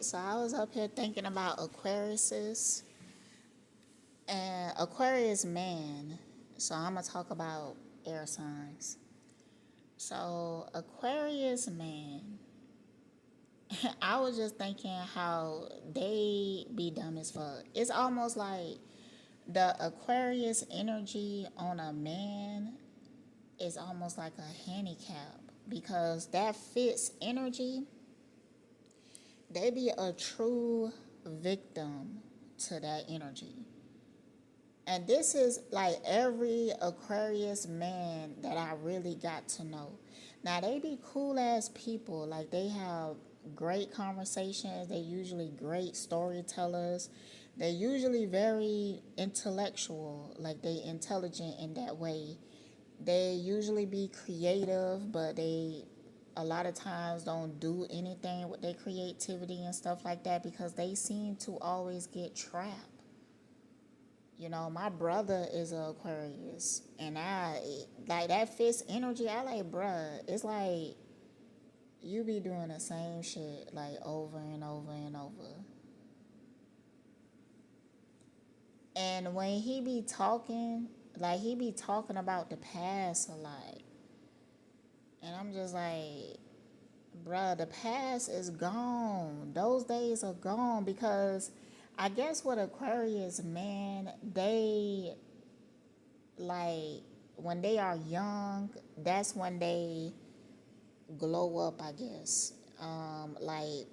So I was up here thinking about Aquariuses and Aquarius man. So I'm gonna talk about air signs. So Aquarius man, I was just thinking how they be dumb as fuck. It's almost like the Aquarius energy on a man is almost like a handicap because that fits energy, they be a true victim to that energy. And this is like every Aquarius man that I really got to know. Now, they be cool ass people. Like, they have great conversations. They usually great storytellers. They usually very intellectual. Like, they intelligent in that way. They usually be creative, but they a lot of times don't do anything with their creativity and stuff like that because they seem to always get trapped. You know, my brother is a Aquarius, and I like that fits energy. I like, bruh. It's like you be doing the same shit like over and over and over. And when he be talking, like he be talking about the past a lot, and I'm just like, bruh, the past is gone. Those days are gone because I guess with Aquarius, man, they like when they are young, that's when they glow up, I guess. Like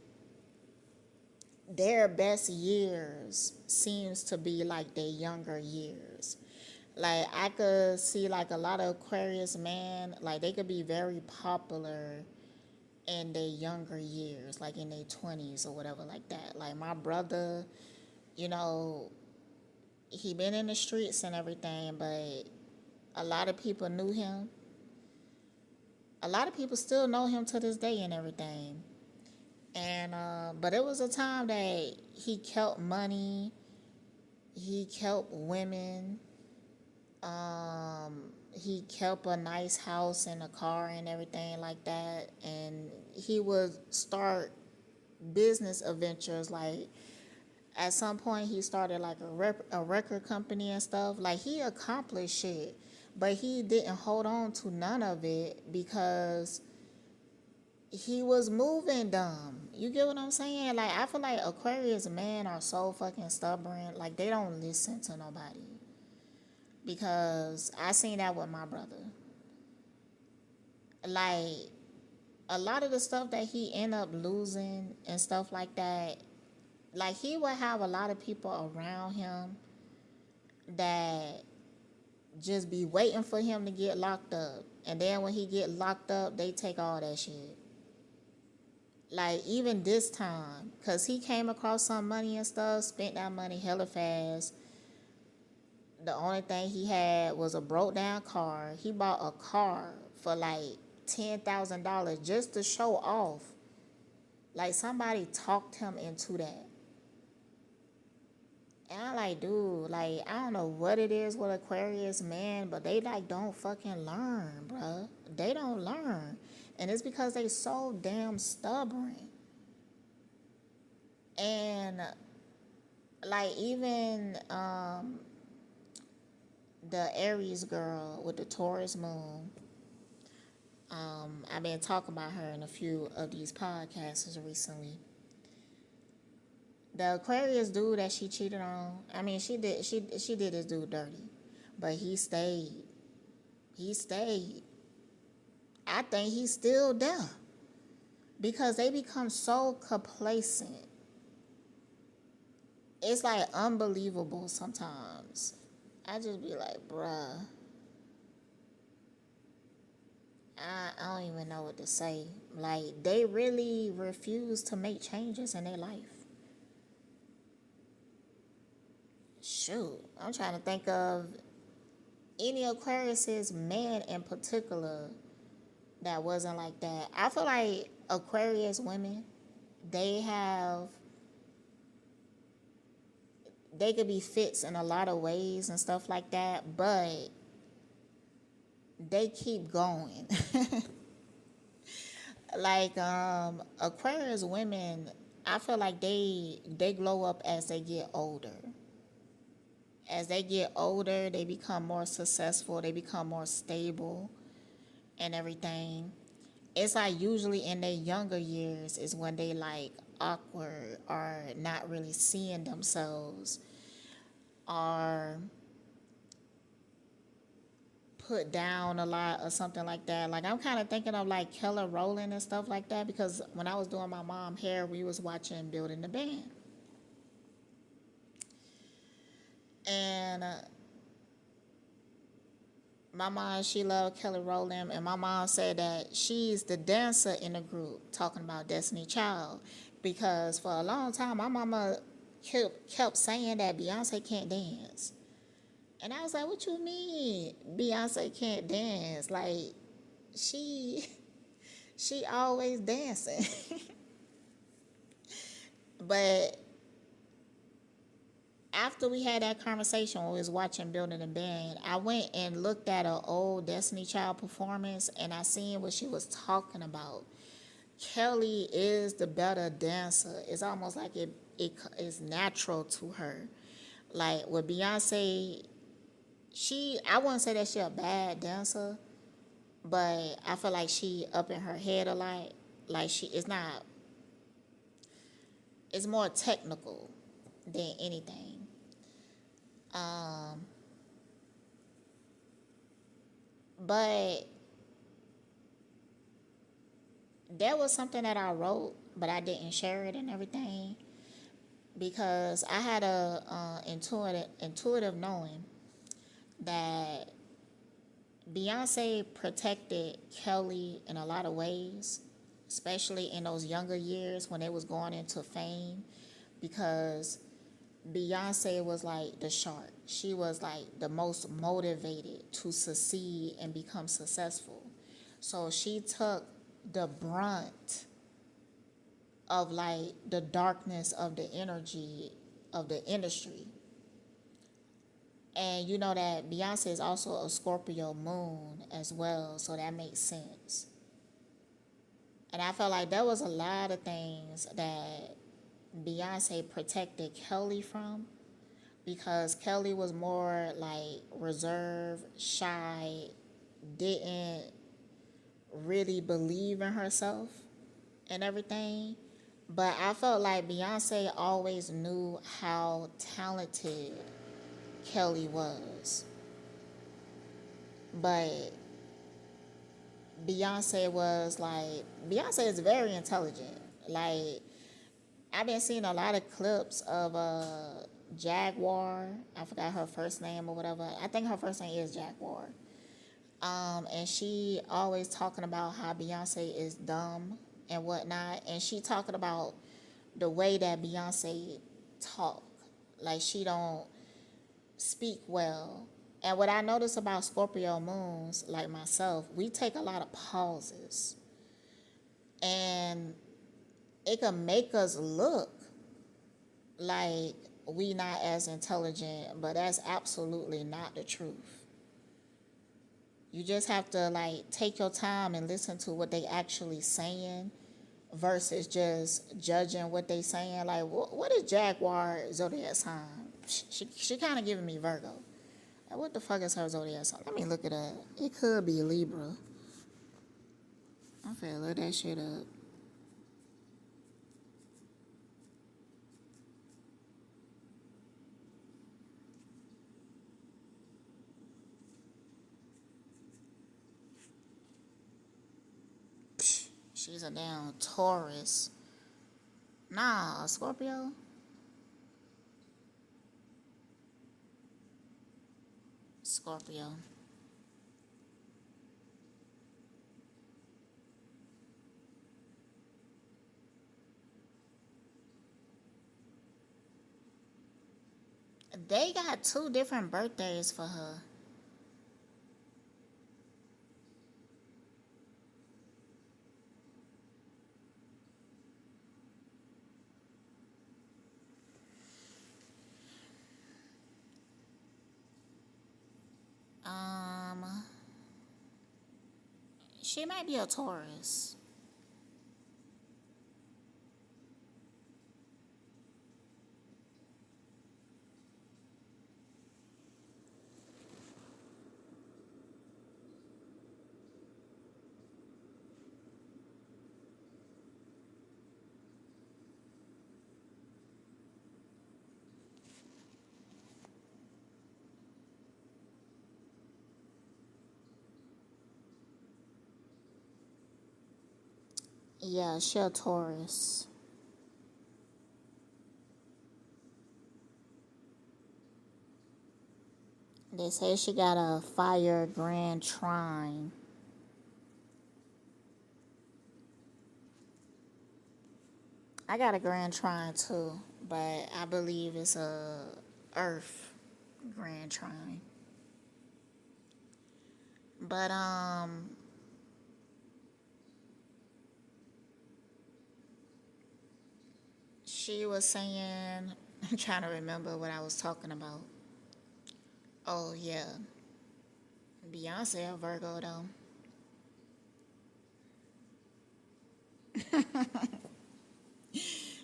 their best years seems to be like their younger years. Like I could see like a lot of Aquarius man, like they could be very popular in their younger years, like in their 20s or whatever like that. Like my brother, you know, he been in the streets and everything, but a lot of people knew him. A lot of people still know him to this day and everything. And but it was a time that he kept money, he kept women, he kept a nice house and a car and everything like that. And he would start business adventures. Like at some point, he started like a record company and stuff. Like he accomplished shit, but he didn't hold on to none of it because he was moving dumb. You get what I'm saying? Like I feel like Aquarius men are so fucking stubborn. Like they don't listen to nobody. Because I seen that with my brother. Like a lot of the stuff that he end up losing and stuff like that, like he would have a lot of people around him that just be waiting for him to get locked up. And then when he get locked up, they take all that shit. Like even this time, cause he came across some money and stuff, spent that money hella fast. The only thing he had was a broke down car. He bought a car for like $10,000 just to show off. Like somebody talked him into that. And I'm like, dude, like I don't know what it is with Aquarius, man, but they like don't fucking learn, bruh. They don't learn. And it's because they so damn stubborn. And like even the Aries girl with the Taurus moon, I've been talking about her in a few of these podcasts recently. The Aquarius dude that she cheated on, I mean, she did this dude dirty, but he stayed. He stayed. I think he's still there because they become so complacent. It's like unbelievable sometimes. I just be like, bruh, I don't even know what to say. Like they really refuse to make changes in their life. Shoot, I'm trying to think of any Aquarius's man in particular that wasn't like that. I feel like Aquarius women, they have they could be fits in a lot of ways and stuff like that, but they keep going. Like Aquarius women, I feel like they glow up as they get older. As they get older, they become more successful, they become more stable and everything. It's like usually in their younger years is when they like awkward or not really seeing themselves or put down a lot or something like that. Like I'm kind of thinking of like Keller Rowland and stuff like that because when I was doing my mom hair, we was watching Building the Band. And my mom, she loved Kelly Rowland, and my mom said that she's the dancer in the group, talking about Destiny Child, because for a long time my mama kept saying that Beyonce can't dance, and I was like, "What you mean Beyonce can't dance? Like she she always dancing." But after we had that conversation when we was watching Building the Band, I went and looked at an old Destiny Child performance and I seen what she was talking about. Kelly is the better dancer. It's almost like it is natural to her. Like with Beyonce, I wouldn't say that she a bad dancer, but I feel like she up in her head a lot. Like she it's not it's more technical than anything. Um but that was something that I wrote, but I didn't share it and everything because I had a intuitive knowing that Beyonce protected Kelly in a lot of ways, especially in those younger years when they was going into fame, because Beyonce was like the shark. She was like the most motivated to succeed and become successful. So she took the brunt of like the darkness of the energy of the industry. And you know that Beyonce is also a Scorpio moon as well, so that makes sense. And I felt like there was a lot of things that Beyonce protected Kelly from because Kelly was more like reserved, shy, didn't really believe in herself and everything. But I felt like Beyonce always knew how talented Kelly was. But Beyonce is very intelligent. Like, I've been seeing a lot of clips of Jaguar. I forgot her first name or whatever. I think her first name is Jaguar. And she always talking about how Beyonce is dumb and whatnot. And she talking about the way that Beyonce talk. Like she don't speak well. And what I notice about Scorpio moons, like myself, we take a lot of pauses. And it can make us look like we not as intelligent, but that's absolutely not the truth. You just have to like take your time and listen to what they actually saying versus just judging what they saying. Like, what is Jaguar zodiac sign? She kind of giving me Virgo. Like, what the fuck is her zodiac sign? Let me look it up. It could be Libra. I'm finna look that shit up. She's a damn Taurus. Nah, a Scorpio. Scorpio. They got two different birthdays for her. Um, she might be a Taurus. Yeah, she a Taurus. They say she got a fire grand trine. I got a grand trine too, but I believe it's a Earth grand trine. But she was saying, I'm trying to remember what I was talking about. Oh yeah, Beyonce a Virgo though.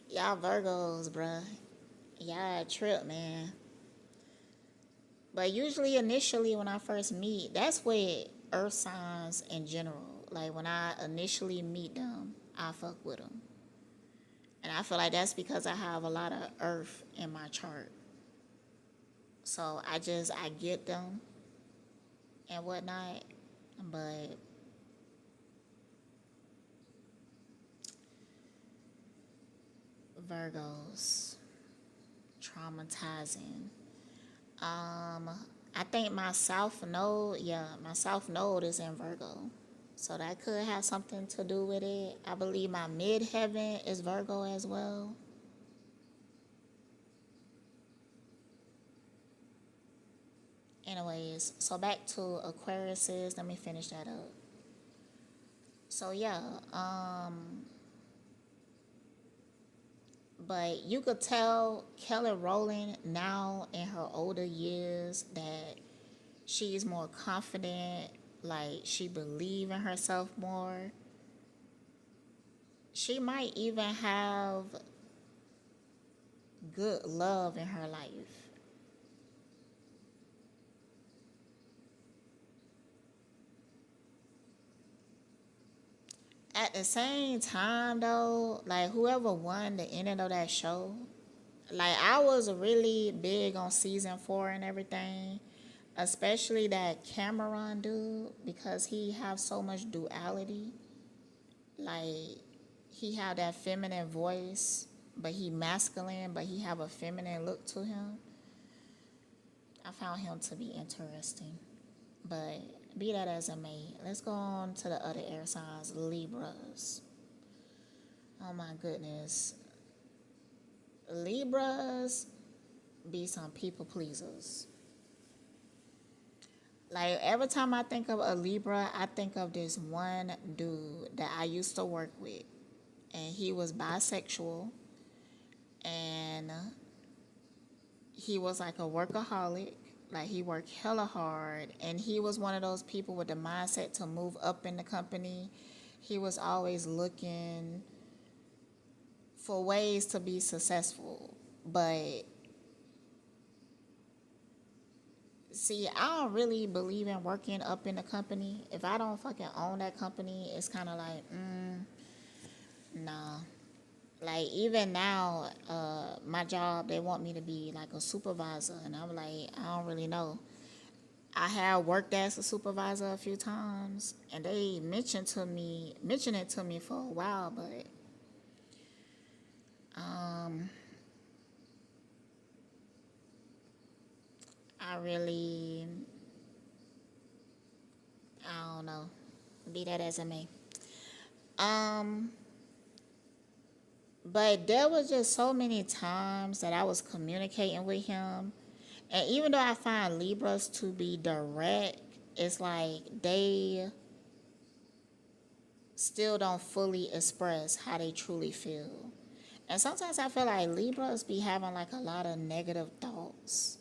Y'all Virgos, bruh. Y'all a trip, man. But usually, initially, when I first meet, that's with Earth signs in general. Like when I initially meet them, I fuck with them, and I feel like that's because I have a lot of Earth in my chart. So I get them and whatnot, but Virgos traumatizing. Um, I think my South Node, yeah, my South Node is in Virgo. So that could have something to do with it. I believe my midheaven is Virgo as well. Anyways, so back to Aquariuses. Let me finish that up. So yeah, but you could tell Kelly Rowland now in her older years that she's more confident, like she believe in herself more. She might even have good love in her life. At the same time though, like whoever won the ending of that show, like I was really big on season 4 and everything, especially that Cameron dude because he have so much duality. Like he have that feminine voice, but he masculine, but he have a feminine look to him. I found him to be interesting. But be that as it may, let's go on to the other air signs, Libras. Oh my goodness. Libras be some people pleasers. Like every time I think of a Libra, I think of this one dude that I used to work with. And he was bisexual and he was like a workaholic. Like he worked hella hard and he was one of those people with the mindset to move up in the company. He was always looking for ways to be successful. But see, I don't really believe in working up in the company. If I don't fucking own that company, it's kind of like, nah. Like even now, my job they want me to be like a supervisor, and I'm like, I don't really know. I have worked as a supervisor a few times, and they mentioned it to me for a while, but I really, I don't know. Be that as it may. Um, but there was just so many times that I was communicating with him, and even though I find Libras to be direct, it's like they still don't fully express how they truly feel. And sometimes I feel like Libras be having like a lot of negative thoughts.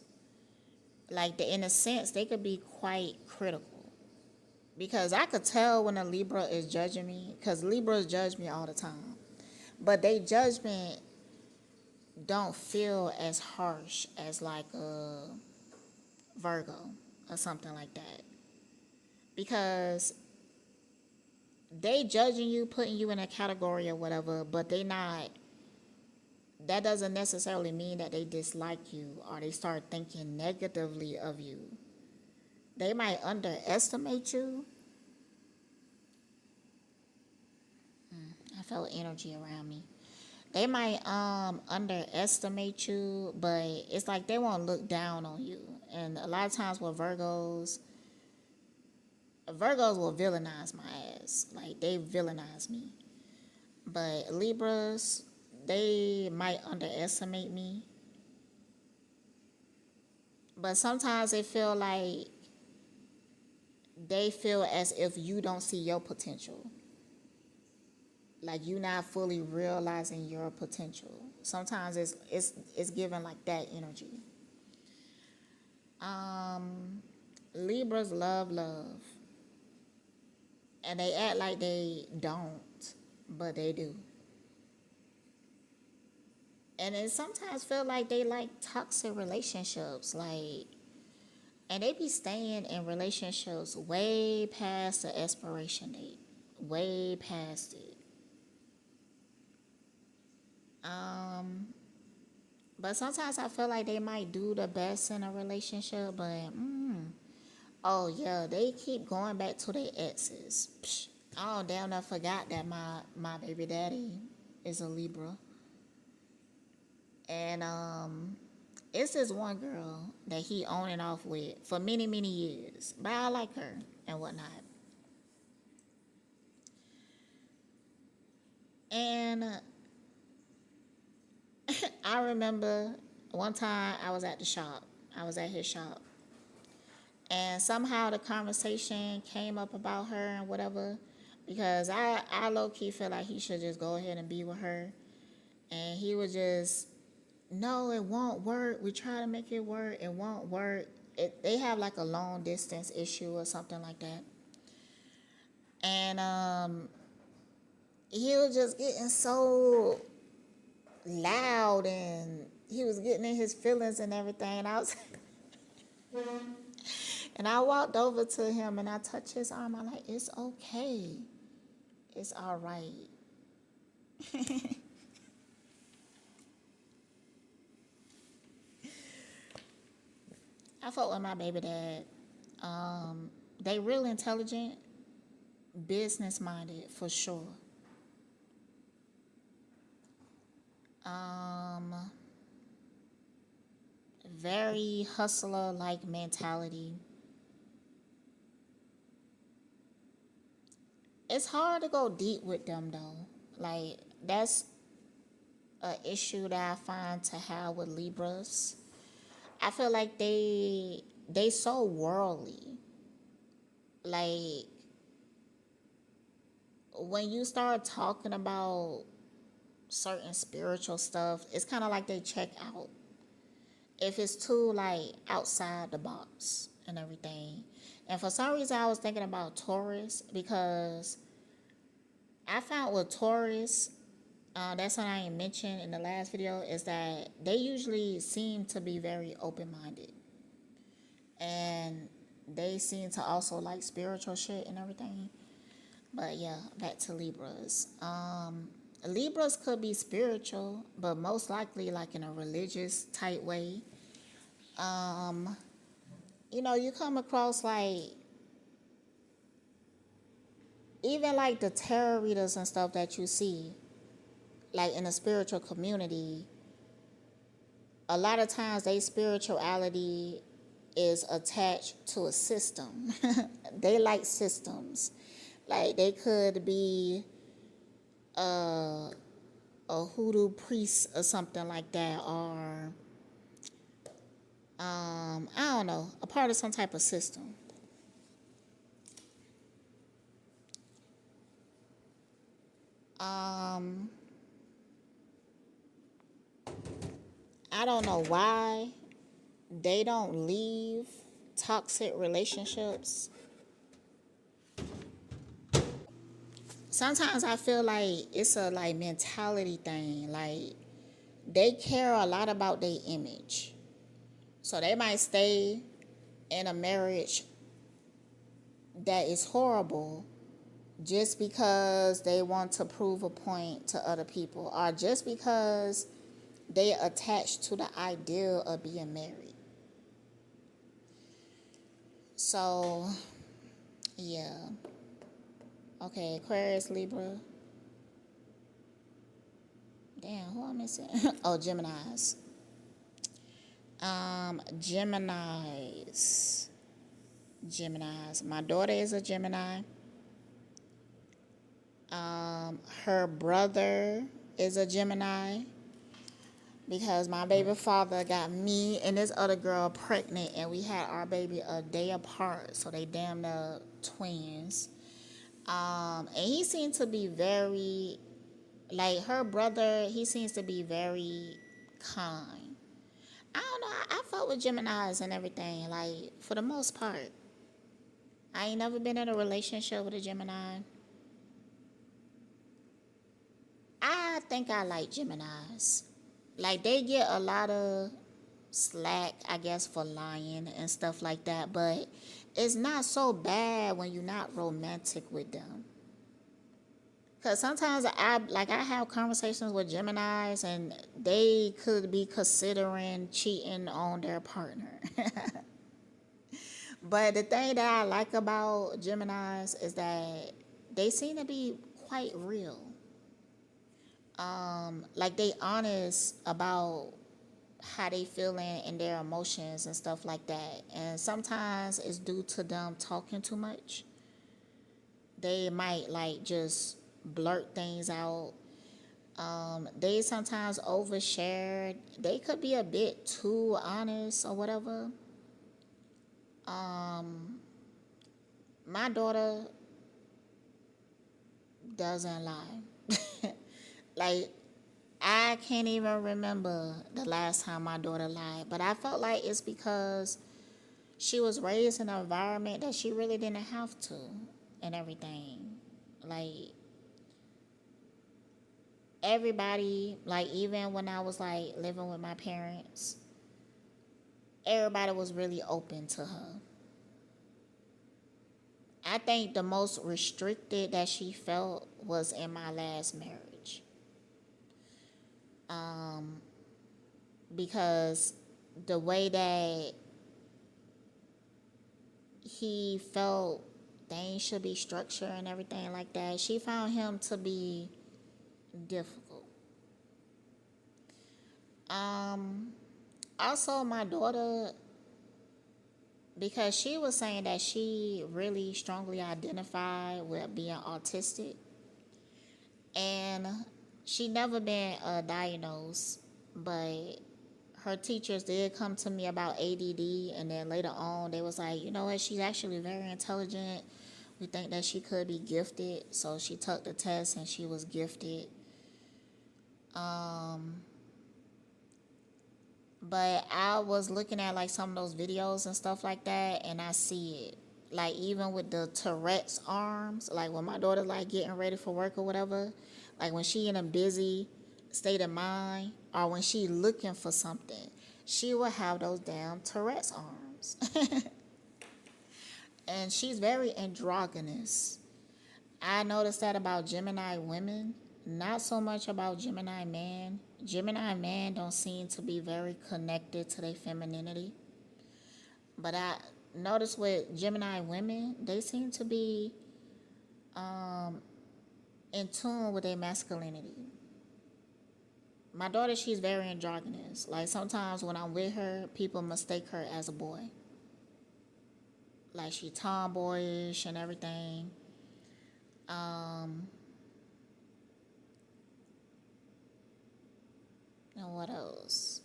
Like in a sense, they could be quite critical. Because I could tell when a Libra is judging me, because Libras judge me all the time. But they judgment don't feel as harsh as like a Virgo or something like that. Because they judging you, putting you in a category or whatever, but they not, that doesn't necessarily mean that they dislike you or they start thinking negatively of you. They might underestimate you. I felt energy around me. They might underestimate you, but it's like they won't look down on you. And a lot of times with Virgos will villainize my ass. Like they villainize me. But Libras, they might underestimate me. But sometimes they feel as if you don't see your potential. Like you not fully realizing your potential. Sometimes it's given like that energy. Libras love, and they act like they don't, but they do. And it sometimes feel like they like toxic relationships, and they be staying in relationships way past the expiration date, way past it. But sometimes I feel like they might do the best in a relationship, but oh yeah, they keep going back to their exes. Psh, oh damn, I forgot that my baby daddy is a Libra, and it's this one girl that he on and off with for many years, but I like her and whatnot. And I remember one time I was at the shop. I was at his shop. And somehow the conversation came up about her and whatever. Because I low key feel like he should just go ahead and be with her. And he was just, no, it won't work. We try to make it work. It won't work. They have like a long distance issue or something like that. And he was just getting so loud and he was getting in his feelings and everything. And I was and I walked over to him and I touched his arm. I'm like, it's okay. It's all right. I fought with my baby dad. They real intelligent, business minded for sure. Very hustler like mentality. It's hard to go deep with them though. Like that's a issue that I find to have with Libras. I feel like they so worldly. Like when you start talking about certain spiritual stuff, it's kind of like they check out. If it's too like outside the box and everything. And for some reason I was thinking about Taurus because I found with Taurus, that's what I mentioned in the last video, is that they usually seem to be very open-minded. And they seem to also like spiritual shit and everything. But yeah, back to Libras. Libras could be spiritual, but most likely like in a religious type way. You come across like even like the tarot readers and stuff that you see, like in a spiritual community, a lot of times they spirituality is attached to a system. They like systems. Like they could be a hoodoo priest or something like that, or I don't know, a part of some type of system. I don't know why they don't leave toxic relationships. Sometimes I feel like it's a like mentality thing. Like they care a lot about their image. So they might stay in a marriage that is horrible just because they want to prove a point to other people, or just because they attach to the ideal of being married. So, yeah. Okay, Aquarius, Libra. Damn, who am I missing? Oh, Geminis. Geminis. Geminis. My daughter is a Gemini. Her brother is a Gemini because my baby father got me and this other girl pregnant, and we had our baby a day apart, so they damn near twins. And he seemed to be very, like, her brother, he seems to be very kind. I don't know, I fuck with Geminis and everything, like, for the most part. I ain't never been in a relationship with a Gemini. I think I like Geminis. Like, they get a lot of slack, I guess, for lying and stuff like that, but it's not so bad when you're not romantic with them. Because sometimes I have conversations with Geminis and they could be considering cheating on their partner. But the thing that I like about Geminis is that they seem to be quite real. Like, they honest about how they feeling and their emotions and stuff like that. And sometimes it's due to them talking too much. They might like just blurt things out. They sometimes overshare. They could be a bit too honest or whatever. My daughter doesn't lie. Like, I can't even remember the last time my daughter lied, but I felt like it's because she was raised in an environment that she really didn't have to and everything. Like, everybody, like, even when I was like living with my parents, everybody was really open to her. I think the most restricted that she felt was in my last marriage. Because the way that he felt things should be structured and everything like that, she found him to be difficult. Also, my daughter, because she was saying that she really strongly identified with being autistic, and she never been diagnosed, but her teachers did come to me about ADD, and then later on they was like, you know what, she's actually very intelligent. We think that she could be gifted, so she took the test and she was gifted. But I was looking at like some of those videos and stuff like that, and I see it. Like, even with the Tourette's arms, like when my daughter like getting ready for work or whatever, like when she in a busy state of mind or when she looking for something, she will have those damn Tourette's arms. And she's very androgynous. I noticed that about Gemini women, not so much about Gemini man. Gemini man don't seem to be very connected to their femininity. But I noticed with Gemini women, they seem to be in tune with their masculinity. My daughter, she's very androgynous. Like, sometimes when I'm with her, people mistake her as a boy. Like, she tomboyish and everything. And what else?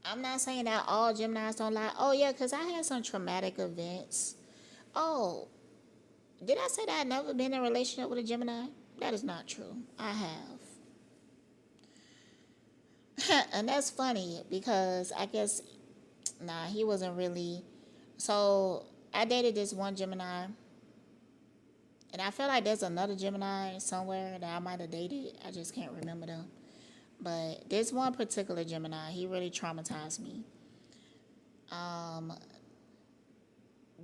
I'm not saying that all Geminis don't lie. Oh, yeah, because I had some traumatic events. Oh, did I say that I've never been in a relationship with a Gemini? That is not true. I have. And that's funny because I guess, nah, he wasn't really. So I dated this one Gemini, and I feel like there's another Gemini somewhere that I might have dated. I just can't remember them. But this one particular Gemini, he really traumatized me.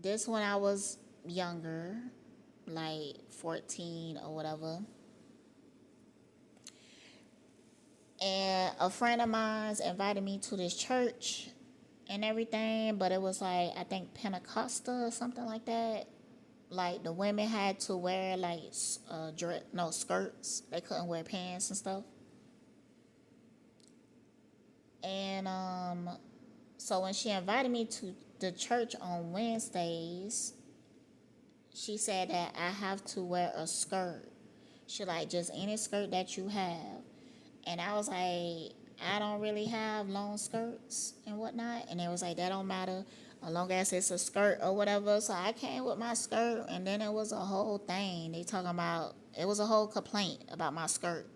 This when I was younger, like 14 or whatever. And a friend of mine invited me to this church and everything, but it was like, I think Pentecostal or something like that. Like the women had to wear like no skirts. They couldn't wear pants and stuff. And so when she invited me to the church on Wednesdays, she said that I have to wear a skirt. She like, just any skirt that you have. And I was like, I don't really have long skirts and whatnot. And it was like, that don't matter as long as it's a skirt or whatever. So I came with my skirt, and then it was a whole thing. They talking about, it was a whole complaint about my skirt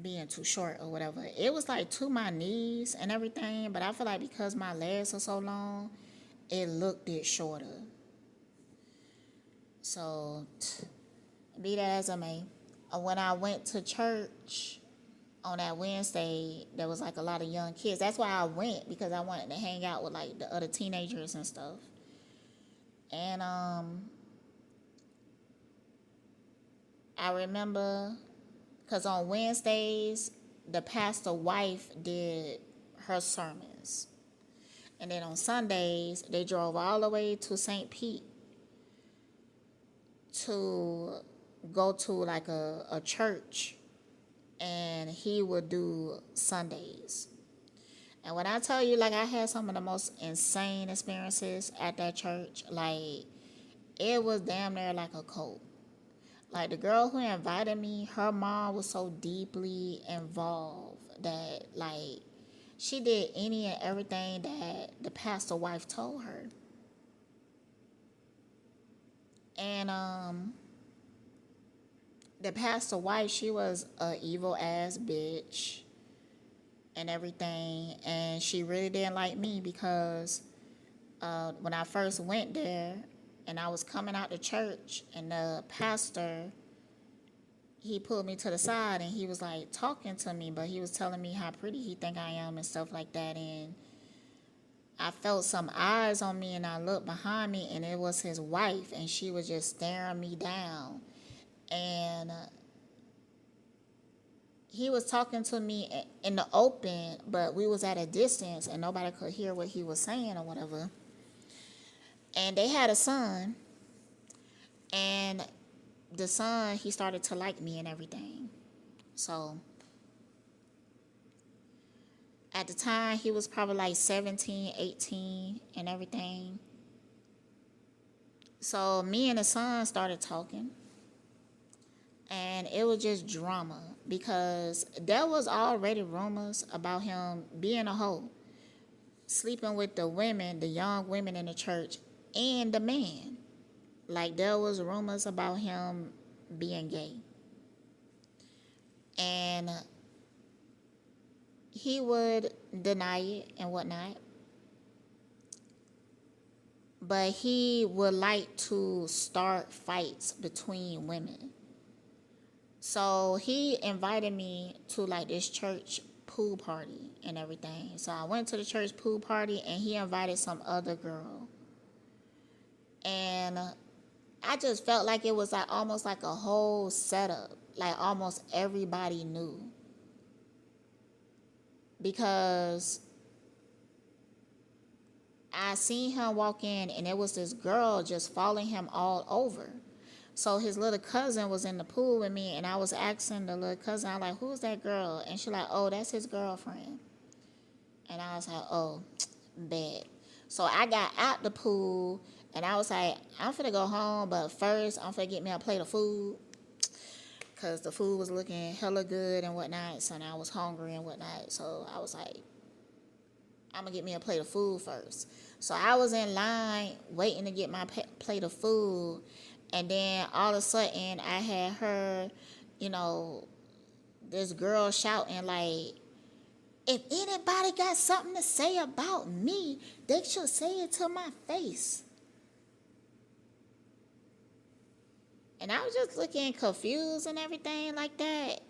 being too short or whatever. It was like to my knees and everything, but I feel like because my legs are so long, it looked it shorter. So, be that as I may, when I went to church on that Wednesday, there was like a lot of young kids. That's why I went, because I wanted to hang out with like the other teenagers and stuff. And I remember, because on Wednesdays, the pastor wife did her sermons. And then on Sundays, they drove all the way to St. Pete to go to like a church, and he would do Sundays. And when I tell you, like, I had some of the most insane experiences at that church, like, it was damn near like a cult. Like, the girl who invited me, her mom was so deeply involved that, like, she did any and everything that the pastor wife told her. And the pastor wife, she was a evil ass bitch and everything, and she really didn't like me because when I first went there and I was coming out to church, and the pastor, he pulled me to the side and he was like talking to me, but he was telling me how pretty he think I am and stuff like that. And I felt some eyes on me, and I looked behind me, and it was his wife, and she was just staring me down. And he was talking to me in the open, but we was at a distance and nobody could hear what he was saying or whatever. And they had a son, and the son, he started to like me and everything. So at the time, he was probably like 17, 18 and everything. So me and the son started talking, and it was just drama because there was already rumors about him being a hoe, sleeping with the women, the young women in the church, and the man. Like, there was rumors about him being gay. And he would deny it and whatnot. But he would like to start fights between women. So he invited me to like this church pool party and everything. So I went to the church pool party, and he invited some other girl. And I just felt like it was like almost like a whole setup. Like almost everybody knew. Because I seen him walk in, and it was this girl just following him all over. So his little cousin was in the pool with me, and I was asking the little cousin, I'm like, who's that girl? And she like, oh, that's his girlfriend. And I was like, oh, bad. So I got out the pool, and I was like, I'm finna go home, but first I'm finna get me a plate of food, because the food was looking hella good and whatnot, so now I was hungry and whatnot. So I was like, I'm gonna get me a plate of food first. So I was in line waiting to get my plate of food, and then all of a sudden I had heard, this girl shouting like, if anybody got something to say about me, they should say it to my face. And I was just looking confused and everything like that.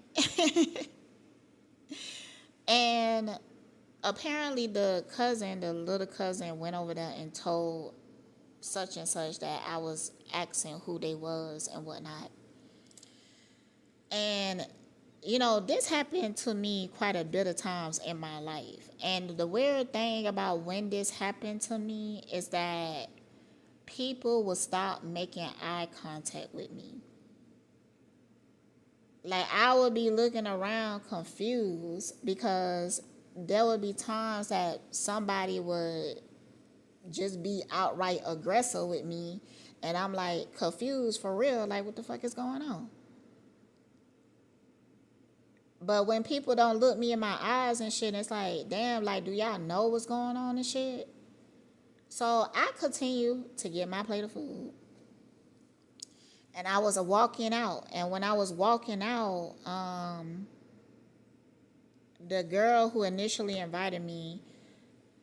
And apparently the little cousin went over there and told such and such that I was asking who they was and whatnot. And, this happened to me quite a bit of times in my life. And the weird thing about when this happened to me is that people would stop making eye contact with me. Like, I would be looking around confused because there would be times that somebody would just be outright aggressive with me, and I'm like confused for real, like what the fuck is going on? But when people don't look me in my eyes and shit, it's like, damn, like, do y'all know what's going on and shit? So I continue to get my plate of food. And I was walking out. And when I was walking out, the girl who initially invited me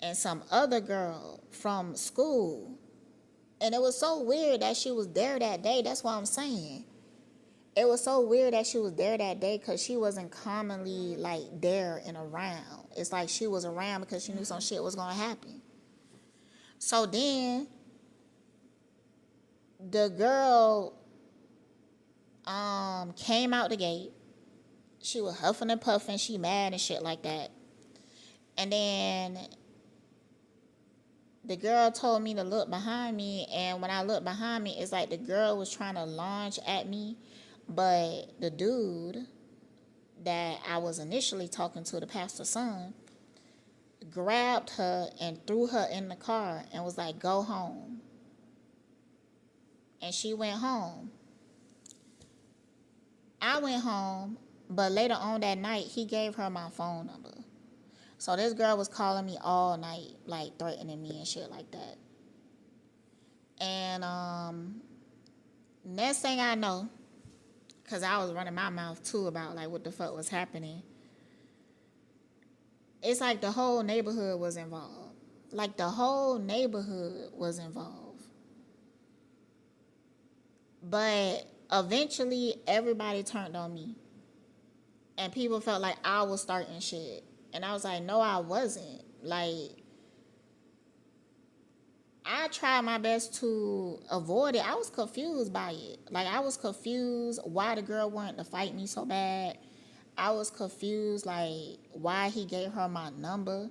and some other girl from school, and it was so weird that she was there that day. That's what I'm saying. It was so weird that she was there that day because she wasn't commonly like there and around. It's like she was around because she knew some shit was gonna happen. So then the girl came out the gate. She was huffing and puffing. She mad and shit like that. And then the girl told me to look behind me. And when I looked behind me, it's like the girl was trying to launch at me. But the dude that I was initially talking to, the pastor's son, grabbed her and threw her in the car and was like, go home. And she went home. I went home, but later on that night, he gave her my phone number. So this girl was calling me all night, like threatening me and shit like that. And next thing I know, because I was running my mouth too about like what the fuck was happening, it's like the whole neighborhood was involved. Like the whole neighborhood was involved. But eventually everybody turned on me. And people felt like I was starting shit. And I was like, no, I wasn't. Like, I tried my best to avoid it. I was confused by it. Like, I was confused why the girl wanted to fight me so bad. I was confused, like, why he gave her my number.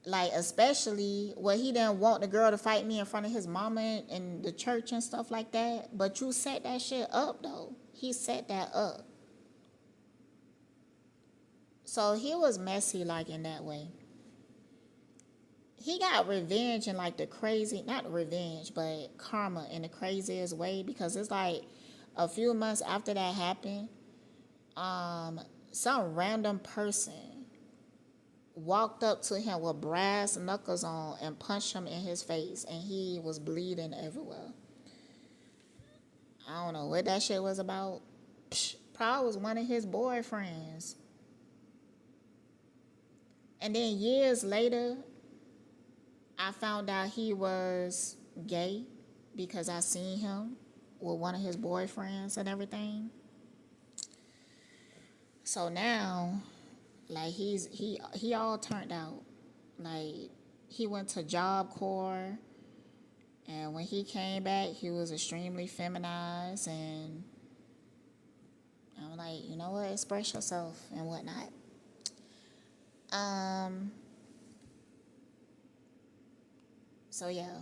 Like, especially when he didn't want the girl to fight me in front of his mama in the church and stuff like that. But you set that shit up, though. He set that up. So he was messy, like, in that way. He got revenge in, like, the crazy, not revenge, but karma in the craziest way. Because it's like a few months after that happened, some random person walked up to him with brass knuckles on and punched him in his face, and he was bleeding everywhere. I don't know what that shit was about. Probably was one of his boyfriends. And then years later, I found out he was gay because I seen him with one of his boyfriends and everything. So now, like, he all turned out. Like, he went to Job Corps, and when he came back, he was extremely feminized, and I'm like, you know what, express yourself and whatnot. So yeah,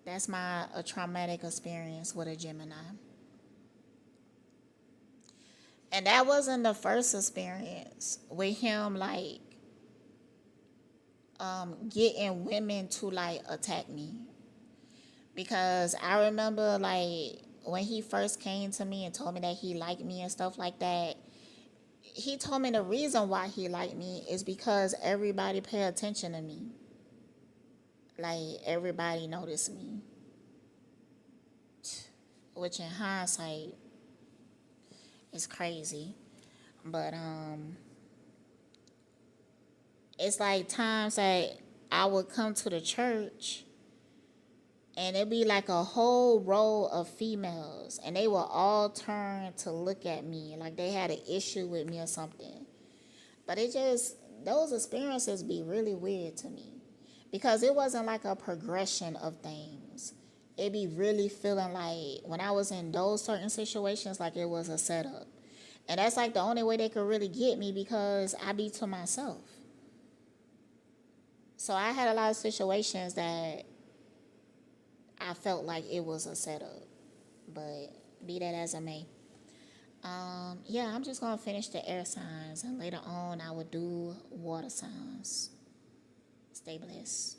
that's a traumatic experience with a Gemini. And that wasn't the first experience with him, like, getting women to, like, attack me. Because I remember, like, when he first came to me and told me that he liked me and stuff like that, he told me the reason why he liked me is because everybody pay attention to me. Like, everybody noticed me. Which in hindsight is crazy. But it's like times that I would come to the church and it'd be like a whole row of females, and they would all turn to look at me like they had an issue with me or something. But those experiences be really weird to me because it wasn't like a progression of things. It'd be really feeling like when I was in those certain situations, like it was a setup. And that's like the only way they could really get me because I be to myself. So I had a lot of situations that I felt like it was a setup. But be that as it may. Yeah, I'm just gonna finish the air signs and later on I will do water signs. Stay blessed.